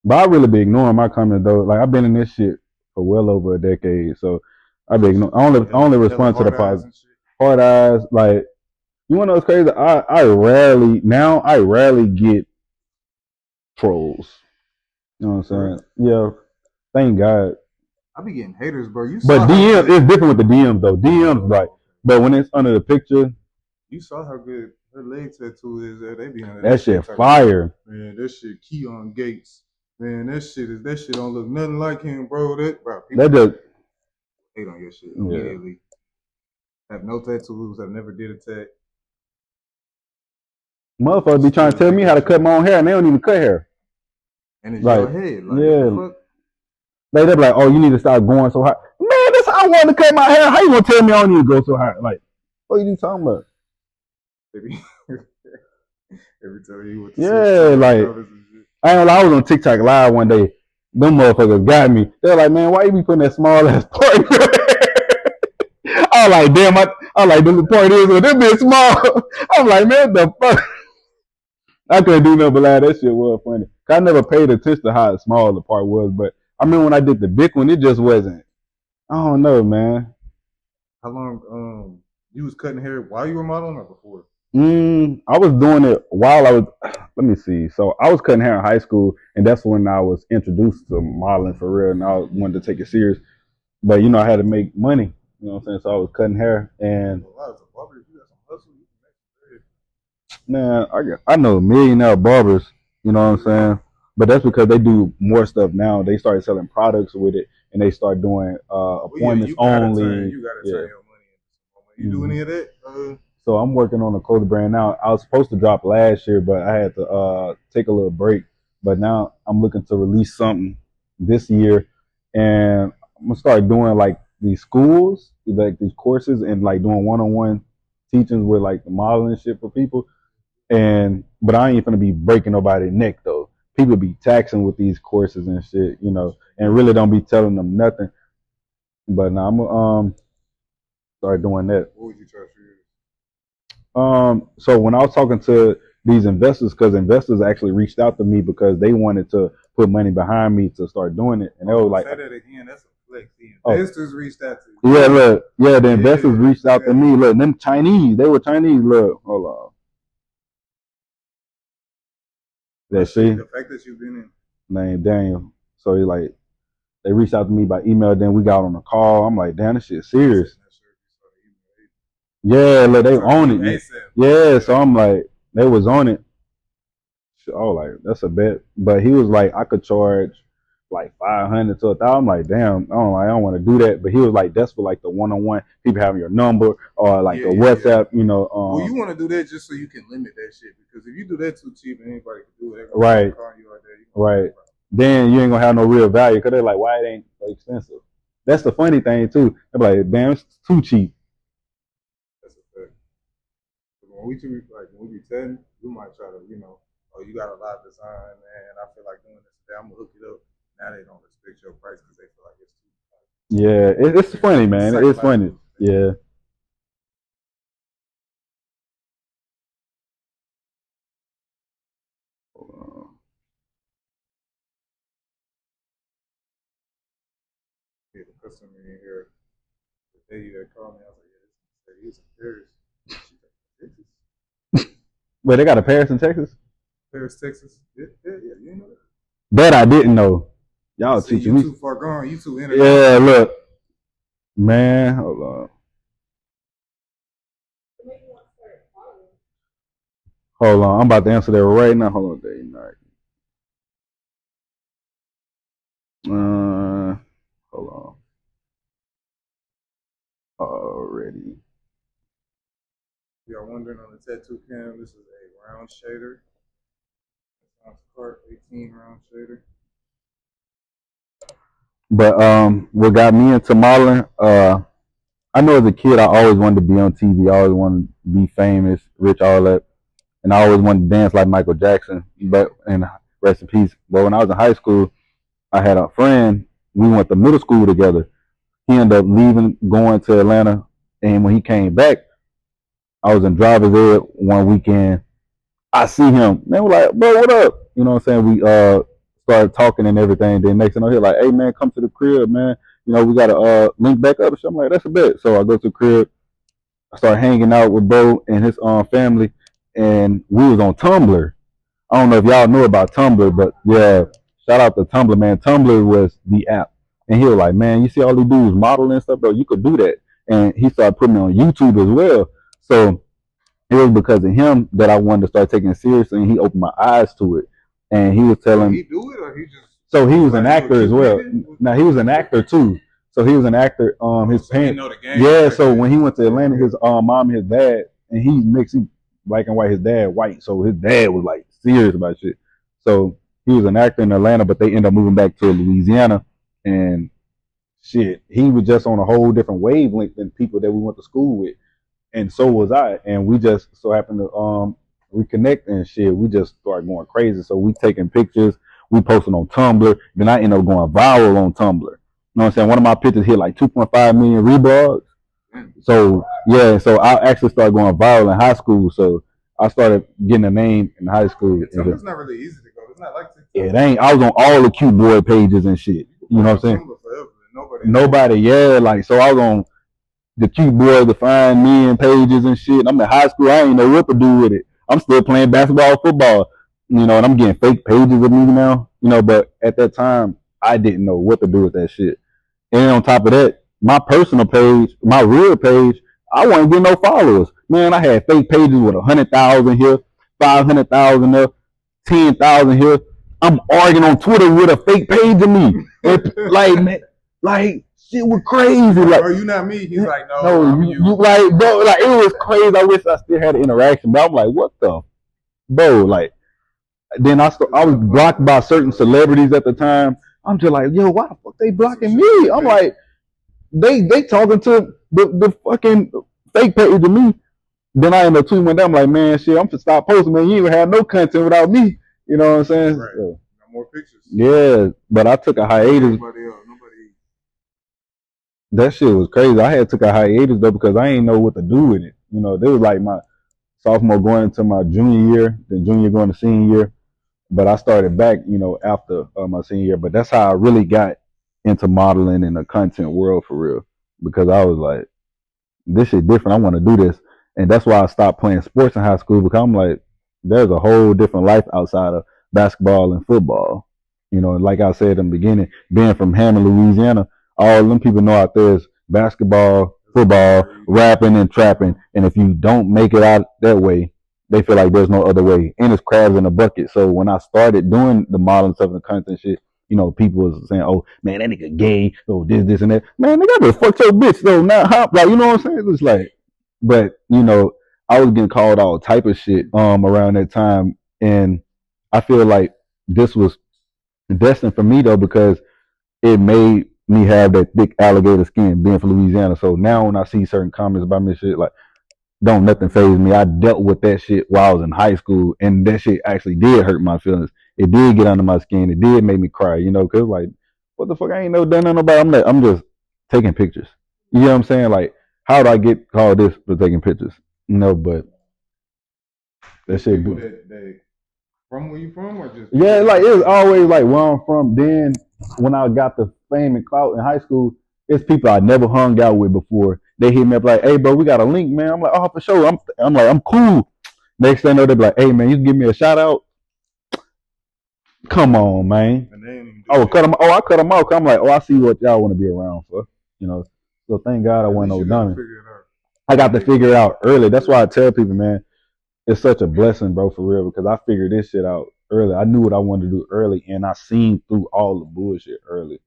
But I really be ignoring my comments though. Like I've been in this shit for well over a decade, so I be ignoring. I only Hella respond to the hard eyes positive. and shit. Hard eyes, like you wanna know what's crazy? I rarely get trolls. You know what For I'm real. saying? Yeah, thank God. I be getting haters, bro. You But saw how DM good. it's different with the DMs though. DMs like, Oh, but when it's under the picture, you saw how good her leg tattoo is. They be under that that shit shit talking about, fire. man, that shit Keon Gates. Man, that shit don't look nothing like him, bro. That bro, people That just hate on your shit yeah. immediately. Have no tattoos, have never did a tat. Motherfuckers be trying to Still tell hate me how that to cut shit. my own hair and they don't even cut hair. And it's Like, your head. Like, what the yeah. fuck? They be like, oh, you need to stop going so high. Man, that's how I want to cut my hair. How you gonna tell me I don't need to go so high? Like, what are you talking about? Every, every time you went to switch Yeah, colors, like colors and shit. I ain't gonna lie, I was on TikTok live one day. Them motherfuckers got me. They're like, man, why you be putting that small ass part in your hair? I was like, damn, I like the part is with this bit small. I'm like, man, what the fuck? I couldn't do nothing but laugh. That shit was funny. I never paid attention to how small the part was, but I mean when I did the big one, it just wasn't. I don't know, man. How long you was cutting hair while you were modeling or before? I was doing it while I was. Let me see. So I was cutting hair in high school, and that's when I was introduced to modeling for real, and I wanted to take it serious. But I had to make money. You know what I'm saying? So I was cutting hair, and A lot of barbers, you got some hustle, you can make some bread. man, I know millionaire barbers. You know what I'm saying? But that's because they do more stuff now. They started selling products with it, and they start doing Well, yeah, appointments only. you gotta Yeah. turn your money into some money. You do Mhm. any of that? So I'm working on a clothing brand now. I was supposed to drop last year, but I had to take a little break. But now I'm looking to release something this year, and I'm gonna start doing like these schools, like these courses, and like doing one-on-one teachings with like the modeling shit for people. And but I ain't gonna be breaking nobody's neck though. People be taxing with these courses and shit, and really don't be telling them nothing. But now I'm gonna start doing that. What would you charge for yours? So when I was talking to these investors, because investors actually reached out to me because they wanted to put money behind me to start doing it, and they were like, Say that again. That's a flex. The "Oh, investors reached out to yeah, you. look, yeah." The investors Yeah, reached out to yeah. me. Look, them Chinese, they were Chinese. Look, hold on, But that shit, see, the fact that you've been in. name Daniel. So he like they reached out to me by email. Then we got on a call. I'm like, damn, this shit serious. Yeah, look, they Talking to own you it. ASAP. Yeah, so I'm like, they was on it. Oh, like that's a bet. But he was like, I could charge like 500 to 1,000. I'm like, damn, I don't want to do that. But he was like, that's for like the one-on-one people having your number or like Yeah, a yeah, yeah. WhatsApp. Well, you want to do that just so you can limit that shit because if you do that too cheap and anybody can do it, they're gonna Right, call you out there. right. Then you ain't gonna have no real value because they're like, why it ain't so expensive? That's the funny thing too. They're like, damn, it's too cheap. That's a fact. When we too like when we be telling, we might try to oh you got a lot of design and I feel like doing this today. I'm gonna hook it up. Now they don't respect your price because they feel like it's too Yeah, it's funny, man. It's funny. psychological. Yeah. Yeah, the customer in here, the day that called me, I was like, yeah, he's in Paris. She's like, Texas, But they got a Paris in Texas. Paris, Texas. Yeah, yeah, yeah. You know that. That I didn't know. Y'all See, teaching you me. too far gone. You too Yeah, international. look, man. Hold on. Hold on. I'm about to answer that right now. Hold on, day night. Hold on. Already. If y'all wondering on the tattoo cam, this is a round shader. It's Cart 18 round shader. But what got me into modeling? I know as a kid I always wanted to be on TV. I always wanted to be famous, rich, all that, and I always wanted to dance like Michael Jackson. But and rest in peace. But when I was in high school, I had a friend. We went to middle school together. He ended up leaving, going to Atlanta, and when he came back, I was in driver's ed one weekend. I see him, man. We're like, bro, what up? You know what I'm saying? We started talking and everything. Then next thing I hear, like, hey man, come to the crib, man. We gotta link back up. So I'm like, that's a bet. So I go to the crib. I start hanging out with Bo and his family, and we was on Tumblr. I don't know if y'all know about Tumblr, but yeah, shout out to Tumblr, man. Tumblr was the app. And he was like, man, you see all these dudes modeling and stuff, bro, you could do that. And he started putting me on YouTube as well. So it was because of him that I wanted to start taking it seriously, and he opened my eyes to it. And he was telling Did he do it, or he just? So he was an actor as well. Now he was an actor too. So he was an actor. His parents, yeah. So when he went to Atlanta, his mom, and his dad, and he mixed black and white. His dad white, so his dad was like serious about shit. So he was an actor in Atlanta, but they ended up moving back to Louisiana, and shit, he was just on a whole different wavelength than people that we went to school with, and so was I. And we just so happened to reconnect and shit. We just started going crazy. So we taking pictures, we posted on Tumblr. Then I ended up going viral on Tumblr. You know what I'm saying? One of my pictures hit like 2.5 million reblogs. So yeah, so I actually started going viral in high school. So I started getting a name in high school. Tumblr's not really easy to go. It's not like TikTok. It ain't. I was on all the cute boy pages and shit. You know what I'm saying? Nobody, yeah. Like, so I was on the cute boy, the fine men pages and shit. I'm in high school. I ain't know what to do with it. I'm still playing basketball, football, and I'm getting fake pages of me now, but at that time, I didn't know what to do with that shit. And on top of that, my personal page, my real page, I wasn't getting no followers. Man, I had fake pages with 100,000 here, 500,000 there, 10,000 here. I'm arguing on Twitter with a fake page of me. Man, shit was crazy. Like, bro, you not me. He's like, no, you like, bro, like, it was crazy. I wish I still had an interaction, but I'm like, what the, bro, like. Then I was blocked by certain celebrities at the time. I'm just like, yo, why the fuck they blocking me? I'm like, they talking to the fucking fake page of me. Then I end up tweeting them like, man, shit, I'm gonna stop posting, man. You ain't even have no content without me. You know what I'm saying? Right. So, no more pictures. Yeah, but I took a hiatus. Nobody. That shit was crazy. I had took a hiatus though because I ain't know what to do with it. This was like my sophomore going into my junior year, then junior going to senior year. But I started back, after my senior year. But that's how I really got into modeling in the content world for real. Because I was like, this shit different. I want to do this. And that's why I stopped playing sports in high school, because I'm like, there's a whole different life outside of basketball and football. Like I said in the beginning, being from Hammond, Louisiana, all them people know out there is basketball, football, rapping, and trapping. And if you don't make it out that way, they feel like there's no other way. And it's crabs in a bucket. So when I started doing the modeling stuff and the content shit, people was saying, oh, man, that nigga gay. Oh, this and that. Man, nigga, I better fuck your bitch, though. Now, like, you know what I'm saying? It's like, but, I was getting called all type of shit around that time. And I feel like this was destined for me, though, because it made me have that thick alligator skin being from Louisiana. So now when I see certain comments about me, shit, like, don't nothing faze me. I dealt with that shit while I was in high school, and that shit actually did hurt my feelings. It did get under my skin. It did make me cry, because like, what the fuck? I ain't done nothing about it. I'm just taking pictures. You know what I'm saying? Like, how did I get called this for taking pictures? But that shit. People that from where you from, or just? Yeah, like, it was always like where I'm from. Then when I got the fame and clout in high school, it's people I never hung out with before. They hit me up like, hey, bro, we got a link, man. I'm like, oh, for sure. I'm like, I'm cool. Next thing I know, they be like, hey, man, you can give me a shout out. Come on, man. I cut them out. I'm like, oh, I see what y'all want to be around for. So thank God I wasn't no dummy. I got to figure it out early. That's why I tell people, man, it's such a blessing, bro, for real, because I figured this shit out early. I knew what I wanted to do early, and I seen through all the bullshit early.